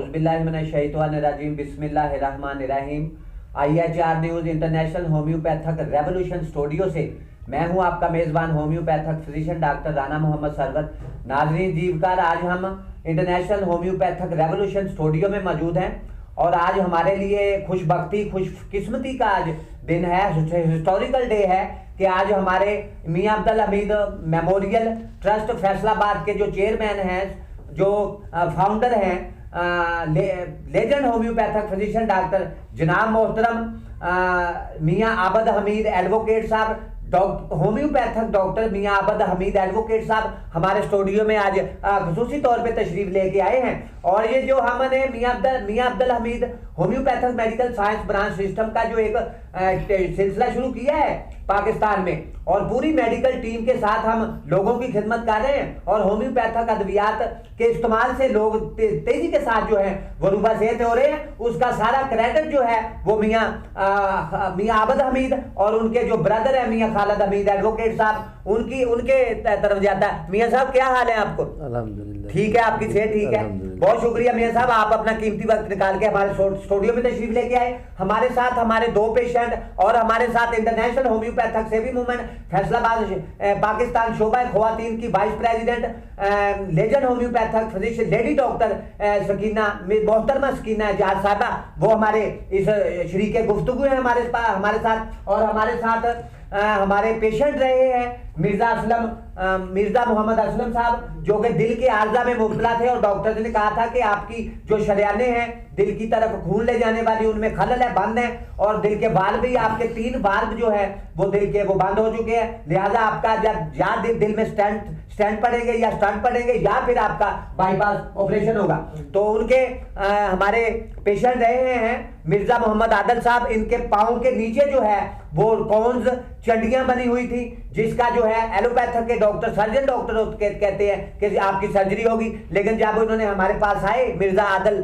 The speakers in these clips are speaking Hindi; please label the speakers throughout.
Speaker 1: औज़ुबिल्लाहिमिनश्शैतानिर्रजीम बिस्मिल्लाहिर्रहमानिर्रहीम। IHR news international homeopathic revolution studio से मैं हूं आपका मेज़बान homeopathic physician doctor Rana Mohammad Sarwat. नाज़रीन जीवकार, आज हम इंटरनेशनल होम्योपैथिक रेवोल्यूशन स्टूडियो में मौजूद हैं और आज हमारे लिए खुशबख्ती खुशकिस्मती का आज दिन है, हिस्टोरिकल डे है कि आज हमारे मियां अब्दुल हमीद मेमोरियल ट्रस्ट फैसलाबाद के जो चेयरमैन हैं, जो फाउंडर हैं, लेजेंड होम्योपैथिक फिजिशियन डॉक्टर जनाब मोहतरम मियां आबद हमीद एडवोकेट साहब, होम्योपैथिक डॉक्टर मियां आबद हमीद एडवोकेट साहब हमारे स्टूडियो में आज खुसूसी तौर पे तशरीफ लेके आए हैं। और ये जो हमने Mian Abdul Hameed homeopathic medical science branch system का जो एक सिलसिला शुरू किया है पाकिस्तान में, और पूरी मेडिकल टीम के साथ हम लोगों की खिदमत कर रहे हैं और होम्योपैथिक अद्वियात के इस्तेमाल से लोग तेजी के साथ जो है वो रूबा सेहत हो रहे हैं, उसका सारा क्रेडिट जो है वो मियां आबद हमीद और उनके जो ब्रदर है मियां खालिद हमीद एडवोकेट साहब उनके तरफ जाता है। मियां साहब, क्या हाल है आपको?
Speaker 2: अल्हम्दुलिल्लाह
Speaker 1: ठीक है, आपकी सेहत ठीक है? बहुत शुक्रिया मियां साहब, आप अपना कीमती वक्त निकाल के हमारे स्टूडियो में तशरीफ लेके आए। हमारे साथ हमारे 2 पेशेंट और हमारे साथ इंटरनेशनल होम्योपैथिक सेवी मूवमेंट फैसलाबाद पाकिस्तान शोबा खवातीन की vice president legend homeopathic physician lady doctor Sakina मोहतरमा सकीना एजाज साहबा, वो हमारे इस शरीके गुफ्तगू है हमारे साथ। और हमारे साथ हमारे पेशेंट रहे हैं मिर्जा मोहम्मद असलम साहब, जो कि दिल के आर्जा में मुब्तला थे और डॉक्टर ने कहा था कि आपकी जो शरियाने हैं दिल की तरफ खून ले जाने वाली, उनमें खलल है, बंद है, और दिल के वाल्व भी आपके 3 वाल्व जो है वो दिल के वो बंद हो चुके हैं। लिहाजा आपका जब या दिल में स्टेंट पड़ेंगे या स्टंट पड़ेंगे या फिर आपका बाईपास ऑपरेशन होगा। तो उनके हमारे पेशेंट रहे हैं मिर्जा मोहम्मद आदल साहब, इनके पाँव के नीचे जो है वो कॉन्स चंडियां बनी हुई थी, जिसका जो है एलोपैथिक के डॉक्टर सर्जन डॉक्टर कहते हैं कि आपकी सर्जरी होगी। लेकिन जब उन्होंने हमारे पास आए मिर्जा आदल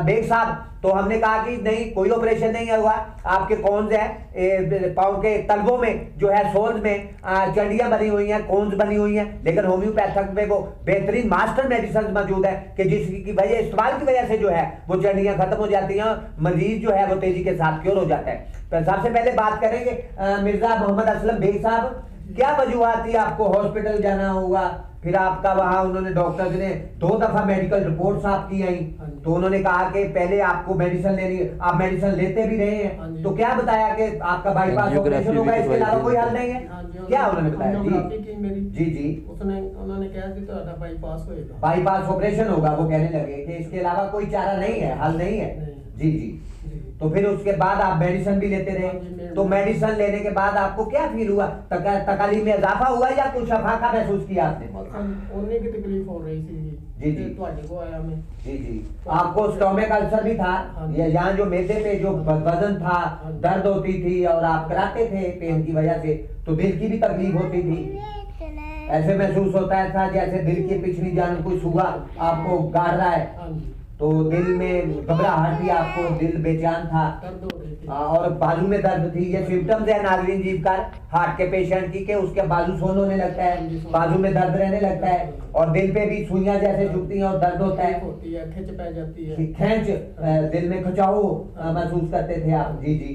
Speaker 1: बेग साहब, तो हमने कहा कि नहीं, कोई ऑपरेशन नहीं हुआ, आपके कॉन्स है पाँव के तलवों में जो है सोल्स में चंडियां बनी हुई हैं, कॉन्स बनी हुई हैं। लेकिन होम्योपैथिक में वो बेहतरीन मास्टर मेडिसिन मौजूद है कि जिसकी वजह इस्तेमाल की वजह से जो है वो चंडियां खत्म हो जाती हैं, मरीज जो है वो तेजी के साथ क्योर हो जाता है। तो सबसे पहले बात करेंगे मिर्जा मोहम्मद असलम बेग साहब, क्या वजूहत थी आपको हॉस्पिटल जाना होगा? फिर आपका वहां उन्होंने डॉक्टर्स ने 2 दफा मेडिकल रिपोर्ट साफ की आई, तो उन्होंने कहा कि पहले आपको मेडिसिन लेनी, आप मेडिसिन लेते भी रहे हैं, तो क्या बताया कि आपका बाईपास ऑपरेशन होगा, इसके अलावा कोई हल नहीं है? क्या उन्होंने बताया? जी
Speaker 3: उन्होंने कहा कि तो बाईपास होगा,
Speaker 1: बाईपास ऑपरेशन होगा। वो कहने लगे कि इसके अलावा कोई चारा नहीं है, हल नहीं है। जी। तो फिर उसके बाद आप मेडिसिन भी लेते रहे, तो मेडिसिन लेने के बाद आपको क्या फील हुआ? तकालीफ में इजाफा हुआ या कुछ अफाका महसूस किया आपने?
Speaker 3: उन्हें की तकलीफ हो रही थी
Speaker 1: जी
Speaker 3: को आया मैं
Speaker 1: जी। आपको स्टोमक अल्सर भी था, यहाँ जो मैदे पे जो वजन था, दर्द होती थी और आप कराते थे पेन की वजह से, तो दिल की भी तकलीफ होती थी। ऐसे महसूस होता था जैसे दिल की पिछली जान कुछ हुआ आपको गाड़ रहा है, तो दिल में घबराहट थी, आपको दिल बेचैन था और बाजू में दर्द थी। ये सिम्टम्स है नाज़रीन जीवकार हार्ट के पेशेंट की, के उसके बाजू सोन होने लगता है, बाजू में दर्द रहने लगता है और दिल पे भी सुइयां जैसे चुभती हैं और दर्द होता है,
Speaker 3: खिंच पै जाती है,
Speaker 1: खिंच दिल में खिंचाव महसूस करते थे आप। जी।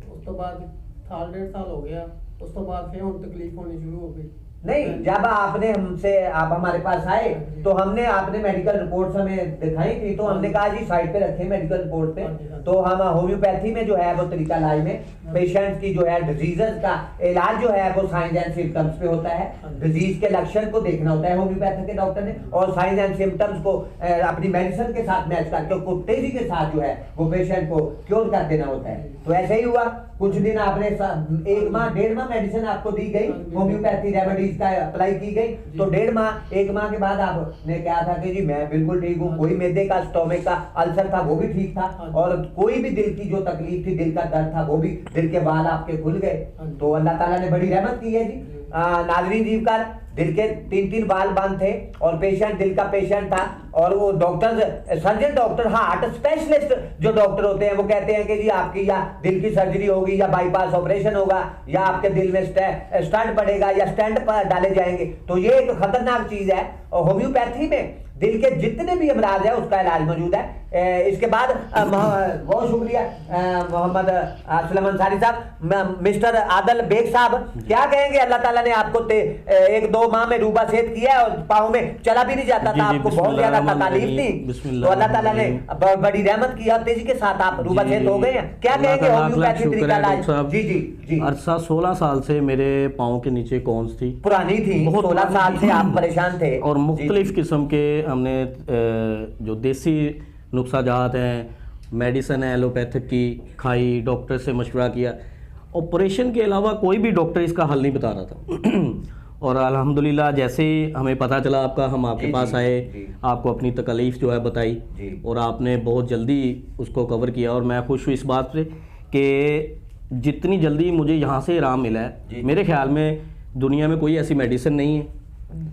Speaker 3: उस तो बाद 1.5 साल हो गया, उस तो बाद फिर तकलीफ होनी शुरू हो गई।
Speaker 1: नहीं, जब आप हमारे पास आए तो हमने आपने मेडिकल रिपोर्ट्स हमें दिखाई थी, तो हमने कहा जी साइड पे रखें मेडिकल रिपोर्ट पे। तो हम होम्योपैथी में जो है वो तरीका इलाज में पेशेंट्स की जो है डिजीजेस का इलाज जो है वो साइंस एंड सिम्टम्स पे होता है। डिजीज के लक्षण को देखना होता है होम्योपैथी के डॉक्टर ने, और साइंस एंड सिम्टम्स को अपनी मेडिसिन के साथ मैच करके तेजी के साथ जो है वो पेशेंट को क्योर कर देना होता है। तो ऐसे ही हुआ, कुछ दिन आपने 1 माह 1.5 माह मेडिसिन आपको दी गई, होम्योपैथी रेमेडीज का अप्लाई की गई, तो 1.5 माह के बाद आपने कहा था कि जी मैं बिल्कुल ठीक हूँ, कोई मैदे का स्टोमक का अल्सर था वो भी ठीक था, और कोई भी दिल की जो तकलीफ थी, दिल का दर्द था वो भी, दिल के वाल आपके खुल गए। तो अल्लाह ताला ने बड़ी रहमत की है जी। नाज़रीन जीवकार, दिल के 3 वाल बंद थे और पेशेंट दिल का पेशेंट था, और वो doctor surgeon doctor heart specialist जो डॉक्टर होते हैं वो कहते हैं कि जी आपकी या दिल की सर्जरी होगी या बाईपास ऑपरेशन होगा या आपके दिल में स्टंट पड़ेगा या स्टेंट पर डाले जाएंगे। तो ये एक खतरनाक चीज है। और होम्योपैथी में दिल के जितने भी अमराज है उसका इलाज मौजूद है। इसके बाद बहुत शुक्रिया मोहम्मद असलम अंसारी साहब। मिस्टर आदल बेग साहब, क्या कहेंगे? अल्लाह ताला ने आपको 1-2 माह में रूबा सेहत किया है और पाँव में चला भी नहीं जाता था, आपको बहुत ज्यादा तकलीफ थी, तो अल्लाह ताला ने बड़ी रहमत की और तेजी के साथ आप रूबा सेहत हो गए हैं। क्या कहेंगे होम्योपैथी तरीका इलाज? जी जी जी।
Speaker 2: अरसा 16 साल से मेरे पाँव के नीचे कॉन्स थी,
Speaker 1: पुरानी थी, 16 साल से आप परेशान थे,
Speaker 2: और मुख्तलिफ किस्म के हमने जो देसी नुस्खाजात हैं, मेडिसन है एलोपैथिक की खाई, डॉक्टर से मशवरा किया, ऑपरेशन के अलावा कोई भी डॉक्टर इसका हल नहीं बता रहा था। और अल्हम्दुलिल्लाह जैसे ही हमें पता चला आपका, हम आपके पास आए, आपको अपनी तकलीफ़ जो है बताई और आपने बहुत जल्दी उसको कवर किया। और मैं खुश हूँ इस बात से कि जितनी जल्दी मुझे यहाँ से आराम मिला है, मेरे ख्याल में दुनिया में कोई ऐसी मेडिसिन नहीं है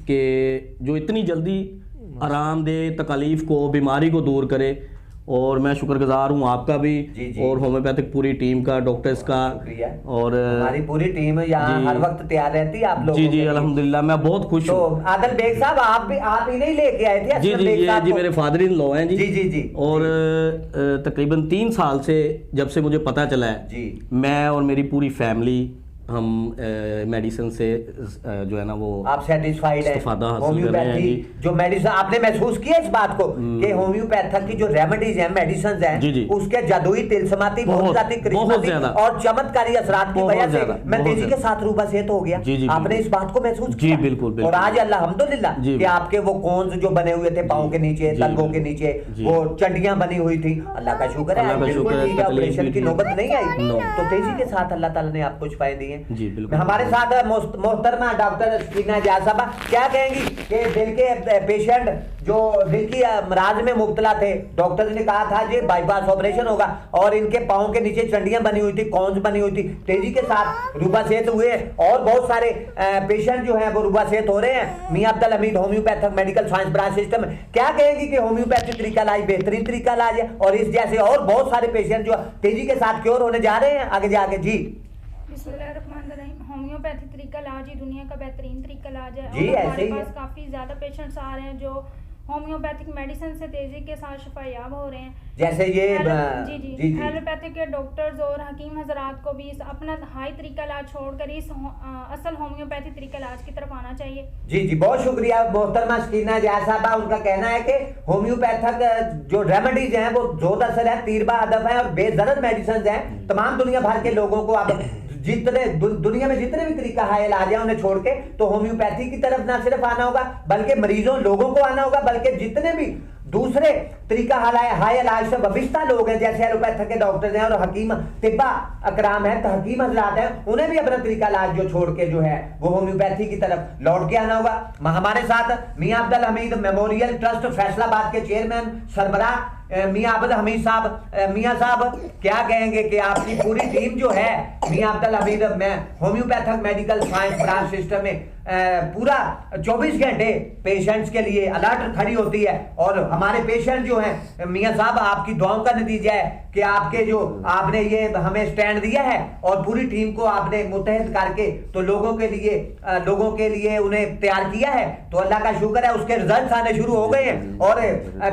Speaker 2: कि जो इतनी जल्दी आराम दे, तकलीफ़ को, बीमारी को दूर करे। और मैं शुक्रगुजार हूँ आपका भी और होम्योपैथिक पूरी टीम का, डॉक्टर्स का, और
Speaker 1: हमारी पूरी टीम यहाँ हर वक्त तैयार रहती है आप लोगों
Speaker 2: जी जी अल्हम्दुलिल्लाह मैं बहुत खुश हूँ।
Speaker 1: तो आदल बेग साहब आप ही नहीं लेके आए थे?
Speaker 2: जी जी जी मेरे फादर इन लॉ हैं जी
Speaker 1: जी जी जी।
Speaker 2: और तकरीबन 3 साल से जब से मुझे पता चला है
Speaker 1: जी,
Speaker 2: मैं और मेरी पूरी फैमिली हम मेडिसिन से जो है ना वो
Speaker 1: आप सेटिस्फाइड हैं? होम्योपैथी जो मेडिसिन आपने महसूस किया इस बात को कि होम्योपैथिक की जो रेमेडीज हैं, मेडिसिन हैं, उसके जादुई, तिलस्माती, बहुत और चमत्कारी असरात की वजह से मैं तेजी के साथ रूबा सेहत हो गया। आपने इस बात को महसूस किया?
Speaker 2: जी बिल्कुल।
Speaker 1: और आज अल्हम्दुलिल्लाह कि आपके वो कोन्स जो बने हुए थे पाँव के नीचे, तलवों के नीचे, वो चंडियां बनी हुई थी, अल्लाह का शुक्र है बिल्कुल ठीक है, ऑपरेशन की नौबत नहीं आई, तो तेजी के साथ अल्लाह ताला ने आपको शिफाएं दी।
Speaker 2: जी बिल्कुल।
Speaker 1: हमारे साथ मोहतरमा डॉक्टर सकीना जाज साहबा, क्या कहेंगी कि दिल के पेशेंट जो दिल की अमराज में मुब्तला थे, डॉक्टर ने कहा था जी बाईपास ऑपरेशन होगा और इनके पाँव के नीचे चंडियां बनी हुई थी, कॉन्स बनी हुई थी, तेजी के साथ रूबा सेहत हुए और बहुत सारे पेशेंट जो है वो रूबा सेहत हो रहे हैं। Mian Abdul Hameed homeopathic medical science branch system, क्या कहेंगी कि होम्योपैथिक तरीका इलाज बेहतरीन तरीका इलाज है और इस जैसे और बहुत सारे पेशेंट जो तेजी के साथ क्योर होने जा रहे हैं आगे जाके? जी
Speaker 4: होम्योपैथिक तरीका इलाज ही दुनिया का बेहतरीन तरीका इलाज है
Speaker 1: जी,
Speaker 4: और
Speaker 1: ऐसे
Speaker 4: हमारे
Speaker 1: ही
Speaker 4: पास काफ़ी ज़्यादा पेशेंट्स आ रहे हैं जो होम्योपैथिक मेडिसिन से तेजी के साथ शफायाब हो रहे हैं।
Speaker 1: जैसे ये
Speaker 4: जी एलोपैथिक के डॉक्टर्स और हकीम हजरात को भी अपना हाई तरीका इलाज छोड़कर इस असल होम्योपैथिक तरीका इलाज की तरफ आना चाहिए। जी
Speaker 1: जी बहुत शुक्रिया मोहतरमा सकीना जाज साहबा। उनका कहना है कि होम्योपैथिक जो रेमेडीज हैं वो जोद असर है, तीरबा हदफ है और बेजरर मेडिसिन हैं। तमाम दुनिया भर के लोगों को आप जितने दुनिया में जितने भी तरीका है इलाज है उन्हें छोड़ के तो होम्योपैथी की तरफ ना सिर्फ आना होगा बल्कि मरीजों लोगों को आना होगा, बल्कि जितने भी दूसरे तरीका हाई इलाज से वाबिस्ता लोग हैं जैसे एलोपैथिक के डॉक्टर्स हैं और हकीम तिब्बा अकराम है, तो हकीम हजरात हैं, उन्हें भी अपना तरीका इलाज जो छोड़ के जो है वो होम्योपैथी की तरफ लौट के आना होगा। हमारे साथ मियां अब्दुल हमीद मेमोरियल ट्रस्ट फैसलाबाद के चेयरमैन सरबराह मियां अब्दुल हमीद साहब। मियां साहब क्या कहेंगे कि आपकी पूरी टीम जो है मियां अब्दुल हमीद में homeopathic medical science branch system में पूरा 24 घंटे पेशेंट्स के लिए अलर्ट खड़ी होती है और हमारे पेशेंट जो हैं मियां साहब आपकी दुआओं का नतीजा है कि आपके जो आपने ये हमें स्टैंड दिया है और पूरी टीम को आपने मुतहद करके तो लोगों के लिए उन्हें तैयार किया है, तो अल्लाह का शुक्र है उसके रिजल्ट आने शुरू हो गए हैं और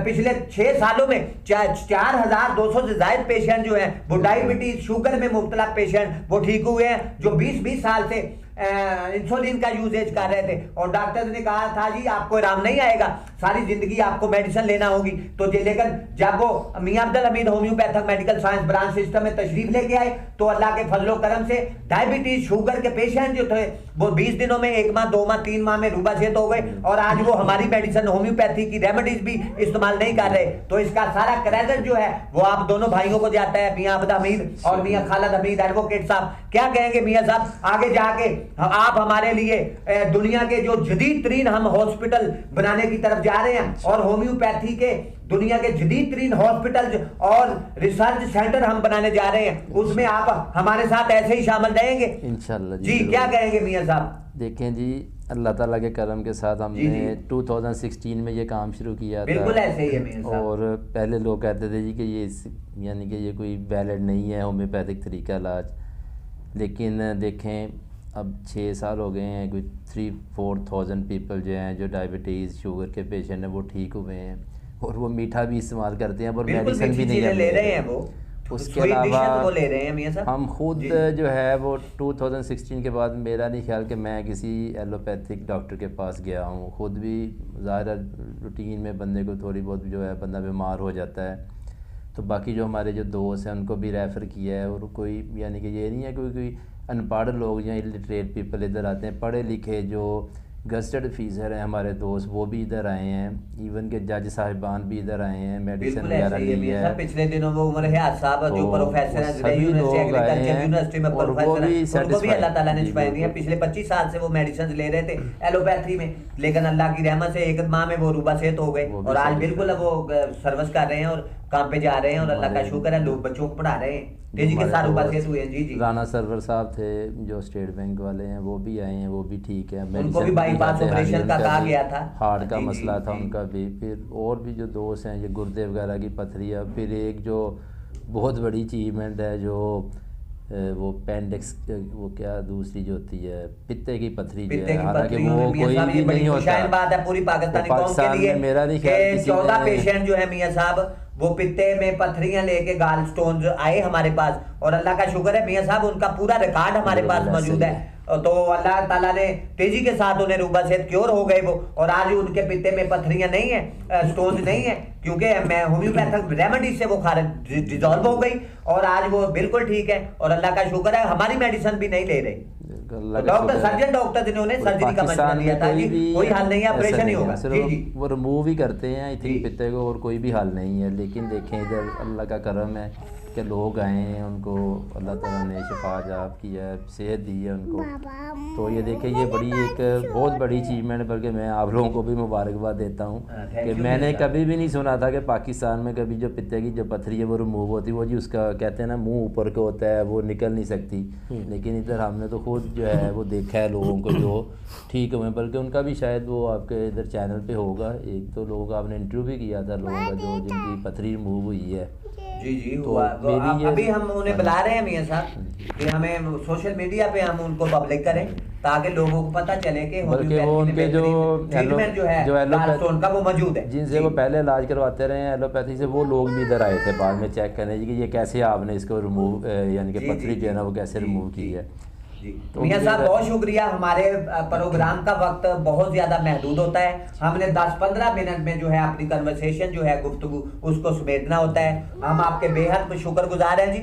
Speaker 1: पिछले 6 सालों में 4200 से ज्यादा पेशेंट जो हैं वो डायबिटीज शुगर में मुब्तला पेशेंट वो ठीक हुए हैं जो 20 साल से इंसुलिन का यूजेज कर रहे थे और डॉक्टर ने कहा था जी आपको आराम नहीं आएगा, सारी जिंदगी आपको मेडिसिन लेना होगी। तो लेकिन जब वो Mian Abdul Hameed homeopathic medical science branch system में तशरीफ लेके आए तो अल्लाह के फजलो करम से डायबिटीज शुगर के पेशेंट जो थे वो 20 दिनों में 1 माह 2 माह 3 माह में रूबा सेहत हो गए और आज वो हमारी मेडिसिन होम्योपैथी की रेमेडीज भी इस्तेमाल नहीं कर रहे। तो इसका सारा क्रेडिट जो है वो आप दोनों भाइयों को जाता है, मियां अब्दुल हमीद और मियां खालिद हमीद एडवोकेट साहब। क्या कहेंगे मियां साहब आगे जाके आप हमारे लिए दुनिया के जो जदीद तरीन हम हॉस्पिटल बनाने की तरफ जा रहे हैं और होम्योपैथी के दुनिया के जदीद तरीन हॉस्पिटल और रिसर्च सेंटर हम बनाने जा रहे हैं, उसमें आप हमारे साथ ऐसे ही शामिल रहेंगे इंशाल्लाह जी। क्या कहेंगे मियां साहब?
Speaker 5: देखें जी अल्लाह ताला के करम के साथ हमने 2016 में ये काम शुरू किया था।
Speaker 1: बिल्कुल ऐसे ही है मियां साहब।
Speaker 5: और पहले लोग कहते थे जी कि ये यानी कि ये कोई वैलिड नहीं है होम्योपैथिक तरीका इलाज, लेकिन देखें अब 6 साल हो गए हैं, कोई 3-4,000 पीपल जो हैं जो डायबिटीज़ शुगर के पेशेंट हैं वो ठीक हुए हैं, और वो मीठा भी इस्तेमाल करते हैं और मेडिसिन भी नहीं
Speaker 1: ले रहे हैं वो।
Speaker 5: उसके अलावा
Speaker 1: वो ले रहे हैं मियां साहब।
Speaker 5: हम खुद जो है वो 2016 के बाद मेरा नहीं ख्याल कि मैं किसी एलोपैथिक डॉक्टर के पास गया हूँ। खुद भी ज़ाहिर रूटीन में बंदे को थोड़ी बहुत जो है बंदा बीमार हो जाता है, तो बाकी जो हमारे जो दोस्त हैं उनको भी रेफ़र किया है। और कोई यानी कि ये नहीं है कोई अनपढ़ लोग या इलिटरेट पीपल इधर आते हैं, पढ़े लिखे जो गस्टेड ऑफिसर हैं हमारे दोस्त वो भी इधर आए हैं, इवन के जज साहिबान भी इधर आए हैं, मेडिसिन वगैरह ली है।
Speaker 1: पिछले दिनों वो उमर हयात साहब जो प्रोफेसर हैं यूनिवर्सिटी में प्रोफेसर हैं, उनको भी अल्लाह ताला ने शिफाएं दी हैं। पिछले 25 साल से वो मेडिसिन ले रहे थे एलोपैथी में, लेकिन अल्लाह की रहमत से 1 माह में वो रूबा सेहत हो गए और आज बिल्कुल वो सर्विस कर रहे हैं और काम पे जा रहे हैं, और अल्लाह का शुक्र है लोग बच्चों को पढ़ा रहे हैं तेजी के साथ रूबा सेहत हुए हैं। जी जी।
Speaker 5: राना सरवर साहब थे जो स्टेट बैंक वाले हैं, वो भी आए हैं, वो भी ठीक है।
Speaker 1: उनको भी बाईपास ऑपरेशन का कहा गया था,
Speaker 5: हार्ट का मसला था उनका भी। फिर और भी जो दोस्त हैं ये गुर्दे वगैरह की पथरियाँ। फिर एक जो बहुत बड़ी अचीवमेंट है जो वो पेंडिक्स, वो क्या दूसरी जो होती है पित्ते की पथरी जो है, हालांकि वो कोई भी नहीं होता।
Speaker 1: बात है पूरी पाकिस्तानी कौम के लिए।
Speaker 5: मेरा नहीं ख्याल
Speaker 1: 14 पेशेंट जो है मियां साहब वो पित्ते में पथरियां लेके गाल स्टोन आए हमारे पास, और अल्लाह का शुक्र है मियां साहब उनका पूरा रिकॉर्ड हमारे पास मौजूद है। तो अल्लाह ताला ने तेजी के साथ उन्हें रूबा सेहत क्योर हो गए वो, और आज उनके पित्ते में पथरियां नहीं है, स्टोन नहीं है, क्योंकि मैं होम्योपैथिक रेमेडी से वो खारिज डिजॉल्व हो गई और आज वो बिल्कुल ठीक है। और अल्लाह का शुक्र है हमारी मेडिसिन भी नहीं ले रही। डॉक्टर सर्जन डॉक्टर जिन्होंने सर्जरी का मशवरा दिया था जी कोई हल नहीं है, ऑपरेशन ही होगा। जी जी।
Speaker 5: वो रिमूव ही करते हैं आई थिंक पित्ते को, और कोई भी हल नहीं है। लेकिन देखें इधर अल्लाह का करम है कि लोग आए हैं, उनको अल्लाह ताला ने शिफा जाब किया है, सेहत दी है उनको। तो ये देखें ये बड़ी एक बहुत बड़ी अचीवमेंट है, बल्कि मैं आप लोगों को भी मुबारकबाद देता हूँ कि मैंने कभी भी नहीं सुना था कि पाकिस्तान में कभी जो पित्ते की जो पथरी है वो रिमूव होती, वो जी उसका कहते हैं ना मुंह ऊपर को होता है, वो निकल नहीं सकती। लेकिन इधर हमने तो खुद जो है वो देखा है लोगों को जो ठीक हुए, बल्कि उनका भी शायद वो आपके इधर चैनल पे होगा। एक तो लोग आपने इंटरव्यू भी किया था लोगों का जो जिनकी पथरी रिमूव हुई है।
Speaker 1: जी जी
Speaker 5: तो
Speaker 1: हुआ। तो अभी हम उन्हें बुला रहे हैं मियां साहब कि हमें सोशल मीडिया पे हम उनको पब्लिक करें ताकि लोगों को पता चले कि
Speaker 5: बल्कि वो उनके जो
Speaker 1: ट्रीटमेंट जो है एलोपैथी का वो मौजूद है,
Speaker 5: जिनसे वो पहले इलाज करवाते रहे हैं एलोपैथी से, वो लोग भी इधर आए थे बाद में चेक करने कि ये कैसे आपने इसको रिमूव यानी कि पथरी जो है ना वो कैसे रिमूव की है।
Speaker 1: तो मियां साहब बहुत शुक्रिया। हमारे प्रोग्राम का वक्त बहुत ज़्यादा महदूद होता है, हमने 10-15 मिनट में जो है अपनी कन्वर्सेशन जो है गुफ्तगू उसको समेटना होता है। हम आपके बेहद शुक्रगुजार हैं जी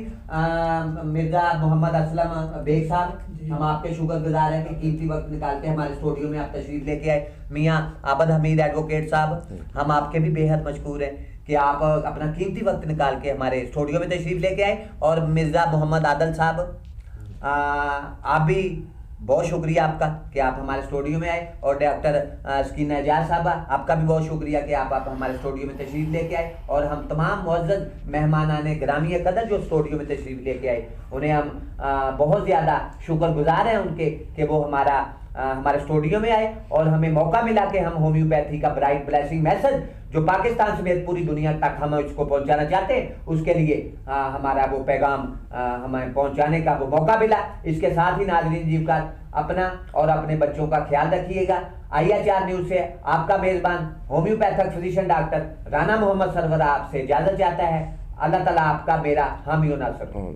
Speaker 1: मिर्ज़ा मोहम्मद असलम बेग साहब, हम आपके शुक्रगुजार हैं कि कीमती वक्त निकाल के हमारे स्टूडियो में आप तशरीफ लेके आए। मियां आबद हमीद एडवोकेट साहब, हम आपके भी बेहद मशकूर हैं कि आप अपना कीमती वक्त निकाल के हमारे स्टूडियो में तशरीफ लेके आए। और मिर्ज़ा मोहम्मद आदल साहब आप भी बहुत शुक्रिया आपका कि आप हमारे स्टूडियो में आए। और डॉक्टर स्कीना एजाज साहबा आपका भी बहुत शुक्रिया कि आप हमारे स्टूडियो में तशरीफ लेके आए। और हम तमाम मुअज़्ज़ज़ मेहमानाने ग्रामी कदर जो स्टूडियो में तशरीफ लेके आए उन्हें हम बहुत ज़्यादा शुक्रगुजार हैं उनके कि वो हमारे स्टूडियो में आए और हमें मौका मिला कि हम होम्योपैथी का ब्राइट ब्लेसिंग मैसेज जो पाकिस्तान समेत पूरी दुनिया तक हम इसको पहुंचाना चाहते हैं उसके लिए हमारा वो पैगाम हमें पहुंचाने का वो मौका मिला। इसके साथ ही नाज़रीन जी का अपना और अपने बच्चों का ख्याल रखिएगा। IR4 न्यूज़ से आपका मेज़बान homeopathic physician doctor Rana Mohammad Sarwar आपसे इजाज़त चाहता है। अल्लाह ताला आपका मेरा हामी और नासर हो।